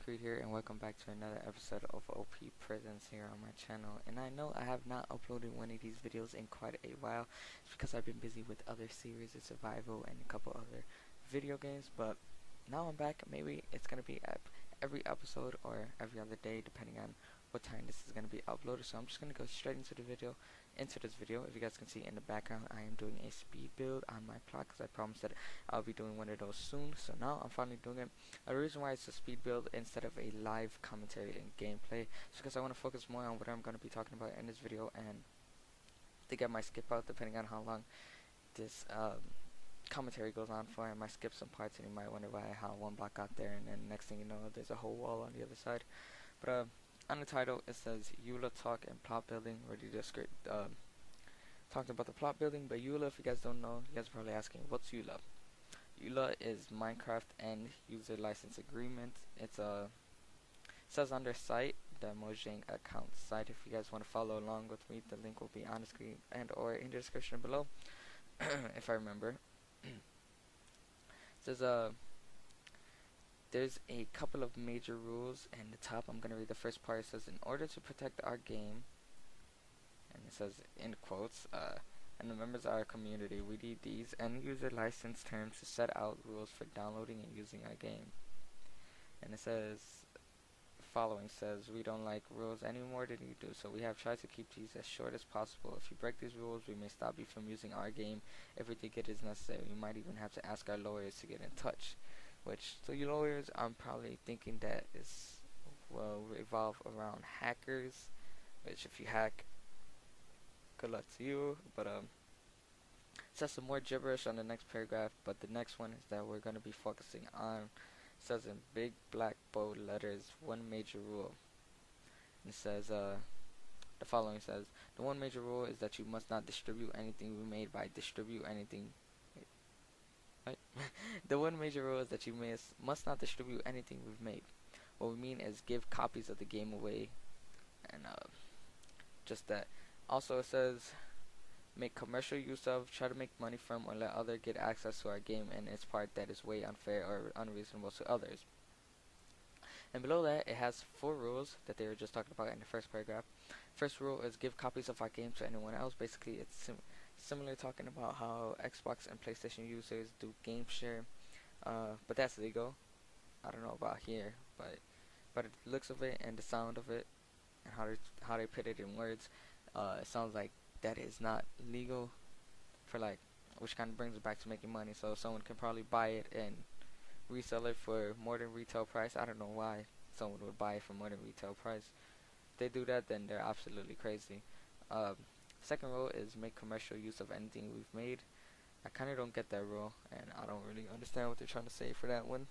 Creed here, and welcome back to another episode of OP Presents here on my channel. And I know I have not uploaded one of these videos in quite a while. It's because I've been busy with other series of survival and a couple other video games, but now I'm back. Maybe it's going to be every episode or every other day, depending on what time this is going to be uploaded. So I'm just going to go straight into this video. If you guys can see in the background, I am doing a speed build on my plot because I promised that I'll be doing one of those soon. So now I'm finally doing it. The reason why it's a speed build instead of a live commentary and gameplay is because I want to focus more on what I'm going to be talking about in this video, and to get my skip out depending on how long this commentary goes on for. I might skip some parts and you might wonder why how one block got there, and then next thing you know there's a whole wall on the other side. But on the title it says Eula Talk and Plot Building. Already just talked about the plot building, but Eula, if you guys don't know, you guys are probably asking, what's Eula? Eula is Minecraft end user license agreement. It says under site, the Mojang account site. If you guys want to follow along with me, the link will be on the screen and or in the description below. If I remember. It says there's a couple of major rules in the top. I'm gonna read the first part. It says, in order to protect our game, and it says in quotes, and the members of our community, we need these end user license terms to set out rules for downloading and using our game. And it says, following says, we don't like rules any more than you do, so we have tried to keep these as short as possible. If you break these rules, we may stop you from using our game. If we think it is necessary, we might even have to ask our lawyers to get in touch. Which, so you lawyers, I'm probably thinking that is will revolve around hackers, which if you hack, good luck to you. But it says some more gibberish on the next paragraph, but the next one is that we're going to be focusing on. It says in big black bold letters, one major rule. And it says the following says, the one major rule is that you must not distribute anything we made by distribute anything. Right? The one major rule is that you must not distribute anything we've made. What we mean is give copies of the game away, and just that. Also it says, make commercial use of, try to make money from, or let other get access to our game in its part that is way unfair or unreasonable to others. And below that it has 4 rules that they were just talking about in the first paragraph. First rule is give copies of our game to anyone else. Basically it's similar talking about how Xbox and PlayStation users do game share, but that's legal. I don't know about here, but the looks of it and the sound of it and how they put it in words, it sounds like that is not legal for, like, which kind of brings it back to making money. So someone can probably buy it and resell it for more than retail price. I don't know why someone would buy it for more than retail price. If they do that, then they're absolutely crazy. Second rule is make commercial use of anything we've made. I kind of don't get that rule, and I don't really understand what they're trying to say for that one.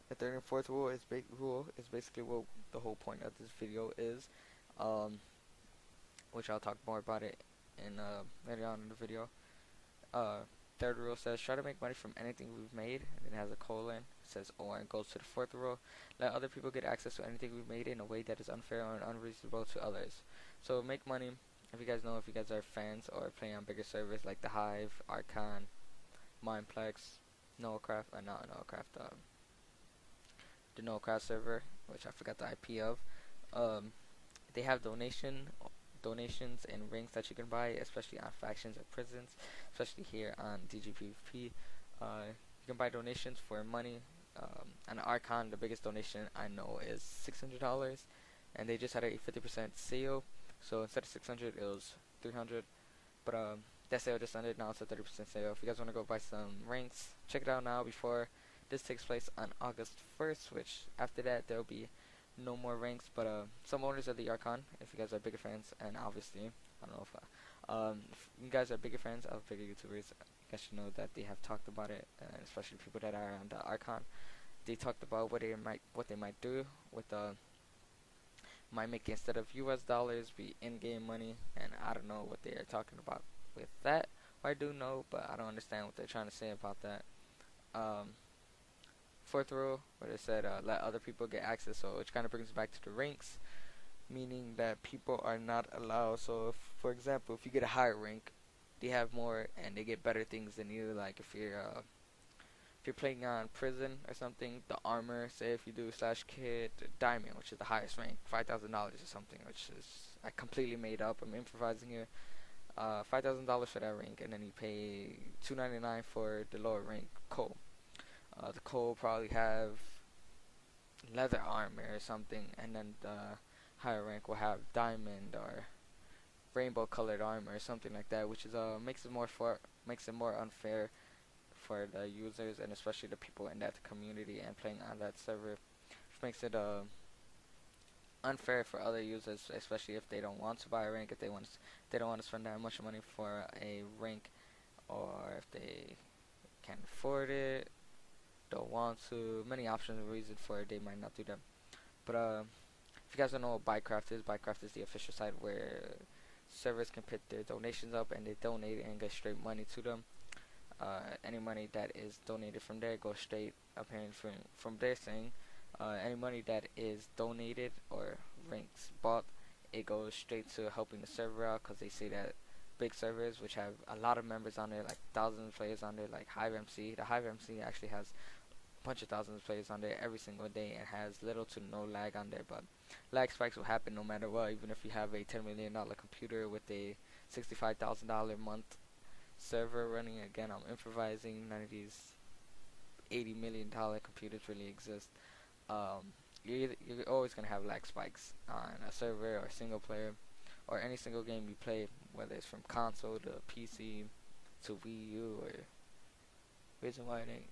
The third and fourth rule is basically what the whole point of this video is, which I'll talk more about it in later on in the video. Third rule says try to make money from anything we've made, and it has a colon. It says or, and goes to the fourth rule. Let other people get access to anything we've made in a way that is unfair or unreasonable to others. So make money. If you guys know, if you guys are fans or playing on bigger servers like the Hive, Archon, Mineplex, Noahcraft, or not Noahcraft, the Noahcraft server, which I forgot the IP of, they have donations and rings that you can buy, especially on factions or prisons, especially here on DGPVP. You can buy donations for money. On Archon, the biggest donation I know is $600, and they just had a 50% sale. So instead of 600, it was 300. But that sale just ended. Now it's a 30% sale. If you guys want to go buy some ranks, check it out now before this takes place on August 1st. Which after that there will be no more ranks. But some owners of the Archon, if you guys are bigger fans, and obviously I don't know if you guys are bigger fans of bigger YouTubers, you guys should know that they have talked about it, and especially people that are on the Archon. They talked about what they might do with the. Might make, instead of US dollars, be in-game money, and I don't know what they are talking about with that. Or I do know, but I don't understand what they're trying to say about that. Fourth rule, where they said let other people get access, so which kind of brings back to the ranks, meaning that people are not allowed. So if, for example, if you get a higher rank, they have more and they get better things than you. Like if you're if you're playing on prison or something, the armor, say if you do slash kid diamond, which is the highest rank, $5,000 or something, which is I completely made up. I'm improvising here. $5,000 for that rank, and then you pay $299 for the lower rank Cole. The Cole will probably have leather armor or something, and then the higher rank will have diamond or rainbow colored armor or something like that, which is makes it more unfair for the users and especially the people in that community and playing on that server, which makes it unfair for other users, especially if they don't want to buy a rank, if they don't want to spend that much money for a rank, or if they can't afford it, don't want to. Many options and reasons for it, they might not do that. But if you guys don't know what Bycraft is the official site where servers can put their donations up and they donate it and get straight money to them. Any money that is donated from there goes straight, apparently from their saying, any money that is donated or ranks bought, it goes straight to helping the server out, because they say that big servers which have a lot of members on there, like thousands of players on there, like HiveMC. The HiveMC actually has a bunch of thousands of players on there every single day and has little to no lag on there, but lag spikes will happen no matter what, even if you have a $10 million computer with a $65,000 month server running. Again, I'm improvising. None of these $80 million computers really exist. You're always going to have lag spikes on a server or single player or any single game you play, whether it's from console to PC to Wii U, or reason why they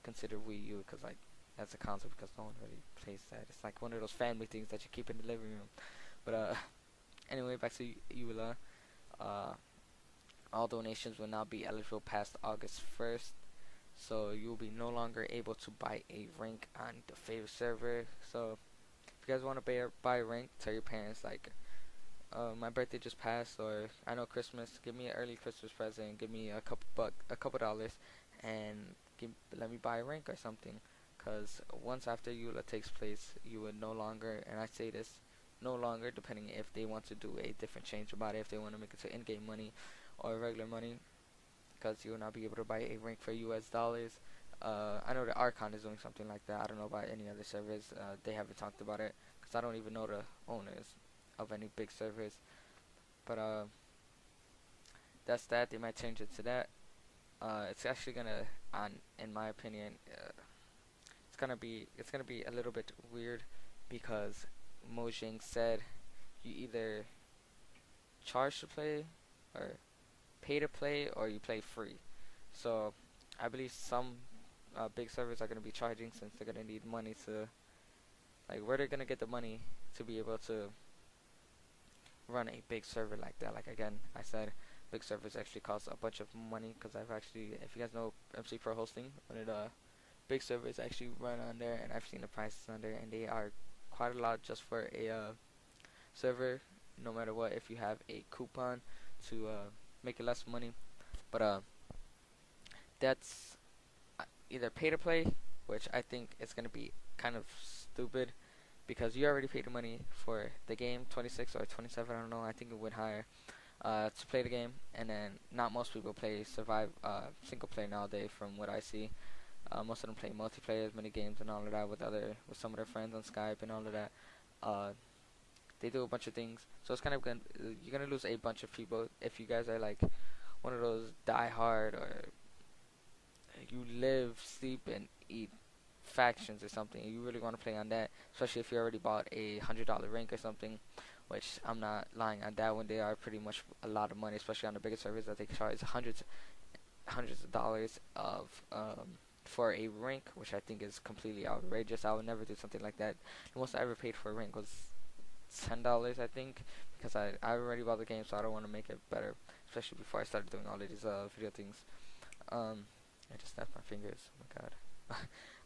consider Wii U, because like that's a console, because no one really plays that. It's like one of those family things that you keep in the living room. But anyway, back to Eula. All donations will now be eligible past August 1st, so you'll be no longer able to buy a rank on the favorite server. So if you guys want to buy a rank, tell your parents like, my birthday just passed, or I know Christmas, give me an early Christmas present, give me a couple dollars, and let me buy a rank or something. Because once after Eula takes place, you would no longer, and I say this, no longer, depending if they want to do a different change about it, if they want to make it to in-game money or regular money, because you will not be able to buy a rank for US dollars. I know the Archon is doing something like that. I don't know about any other servers. They haven't talked about it, because I don't even know the owners of any big servers. But that's that. They might change it to that. It's actually gonna, in my opinion, it's gonna be a little bit weird, because Mojang said you either charge to play or pay to play, or you play free. So I believe some big servers are going to be charging, since they're going to need money to, like, where they're going to get the money to be able to run a big server like that. Like, again, I said big servers actually cost a bunch of money, because I've actually, if you guys know MC Pro Hosting, one of the big servers actually run on there, and I've seen the prices on there, and they are quite a lot just for a server, no matter what, if you have a coupon to make it less money. But that's either pay to play, which I think is going to be kind of stupid, because you already paid the money for the game, 26 or 27, I don't know, I think it went higher, to play the game. And then not most people play single player nowadays, from what I see. Most of them play multiplayer, mini games, and all of that with some of their friends on Skype and all of that. They do a bunch of things, so it's kind of you're gonna lose a bunch of people if you guys are like one of those die hard, or you live, sleep, and eat factions or something. You really want to play on that, especially if you already bought a $100 rank or something, which I'm not lying on that one. They are pretty much a lot of money, especially on the bigger servers that they charge hundreds of dollars for a rank, which I think is completely outrageous. I would never do something like that. The most I ever paid for a rank was $10, I think, because I already bought the game, so I don't want to make it better, especially before I started doing all of these video things. I just snapped my fingers. Oh my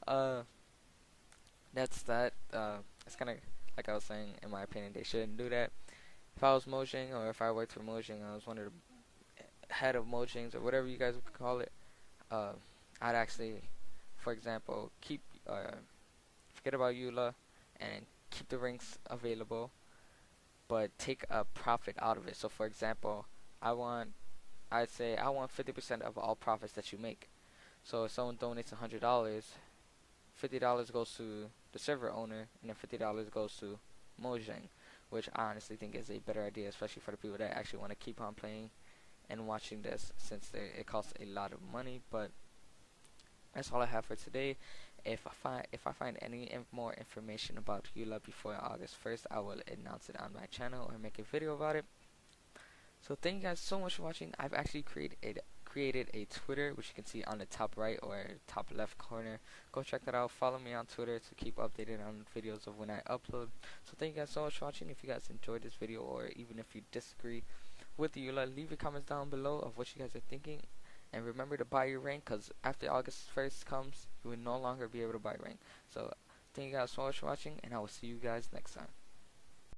god. That's that. It's kind of like I was saying. In my opinion, they shouldn't do that. If I was Mojang, or if I worked for Mojang, I was one of the head of Mojangs, or whatever you guys would call it. I'd actually, for example, forget about Eula and keep the ranks available, but take a profit out of it. So for example, I'd say I want 50% of all profits that you make. So if someone donates $100, $50 goes to the server owner, and then $50 goes to Mojang, which I honestly think is a better idea, especially for the people that actually want to keep on playing and watching this, since it costs a lot of money. But that's all I have for today. If I find any more information about Eula before August 1st, I will announce it on my channel or make a video about it. So thank you guys so much for watching. I've actually created a Twitter, which you can see on the top right or top left corner. Go check that out. Follow me on Twitter to keep updated on videos of when I upload. So thank you guys so much for watching. If you guys enjoyed this video, or even if you disagree with Eula, leave your comments down below of what you guys are thinking. And remember to buy your rank, because after August 1st comes, you will no longer be able to buy rank. So thank you guys so much for watching, and I will see you guys next time.